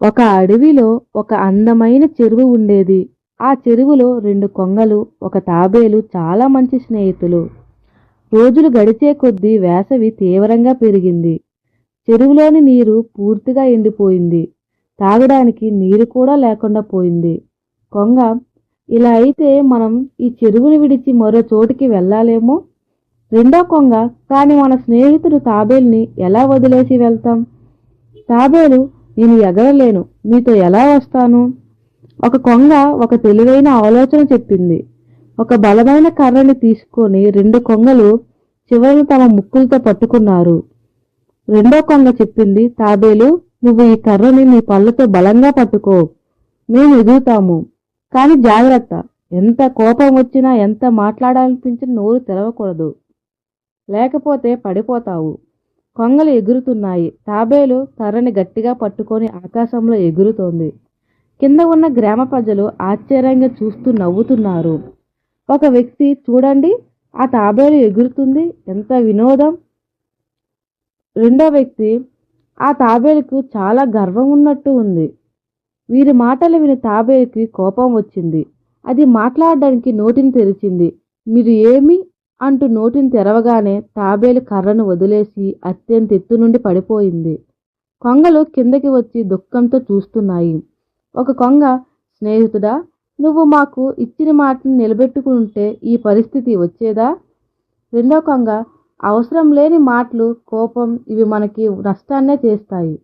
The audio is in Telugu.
ఒక అడవిలో ఒక అందమైన చెరువు ఉండేది. ఆ చెరువులో 2 కొంగలు, ఒక తాబేలు చాలా మంచి స్నేహితులు. రోజులు గడిచే కొద్దీ వేసవి తీవ్రంగా పెరిగింది. చెరువులోని నీరు పూర్తిగా ఎండిపోయింది. తాగడానికి నీరు కూడా లేకుండా పోయింది. కొంగ, ఇలా అయితే మనం ఈ చెరువుని విడిచి మరో చోటికి వెళ్ళాలేమో? రెండో కొంగ, కానీ మన స్నేహితుడు తాబేలుని ఎలా వదిలేసి వెళ్తాం? తాబేలు, నేను ఎగరలేను, మీతో ఎలా వస్తాను? ఒక కొంగ ఒక తెలివైన ఆలోచన చెప్పింది. ఒక బలమైన కర్రని తీసుకొని 2 కొంగలు చివరను తమ ముక్కులతో పట్టుకున్నారు. రెండో కొంగ చెప్పింది, తాబేలు, నువ్వు ఈ కర్రని నీ పళ్ళతో బలంగా పట్టుకో. మేము ఎదుగుతాము. కానీ జాగ్రత్త, ఎంత కోపం వచ్చినా ఎంత మాట్లాడాలనిపించిన నోరు తెరవకూడదు. లేకపోతే పడిపోతావు. కొంగలు ఎగురుతున్నాయి. తాబేలు కర్రని గట్టిగా పట్టుకొని ఆకాశంలో ఎగురుతోంది. కింద ఉన్న గ్రామ ప్రజలు ఆశ్చర్యంగా చూస్తూ నవ్వుతున్నారు. ఒక వ్యక్తి, చూడండి, ఆ తాబేలు ఎగురుతుంది, ఎంత వినోదం. రెండో వ్యక్తి, ఆ తాబేలుకు చాలా గర్వం ఉన్నట్టు ఉంది. వీరి మాటలు విని తాబేలుకి కోపం వచ్చింది. అది మాట్లాడడానికి నోటిని తెరిచింది. మీరు ఏమి అంటూ నోటిని తెరవగానే తాబేలు కర్రను వదిలేసి అత్యంత ఎత్తు నుండి పడిపోయింది. కొంగలు కిందకి వచ్చి దుఃఖంతో చూస్తున్నాయి. ఒక కొంగ, స్నేహితుడా, నువ్వు మాకు ఇచ్చిన మాటను నిలబెట్టుకుంటే ఈ పరిస్థితి వచ్చేదా? రెండో కొంగ, అవసరం లేని మాటలు, కోపం, ఇవి మనకి నష్టాన్నే చేస్తాయి.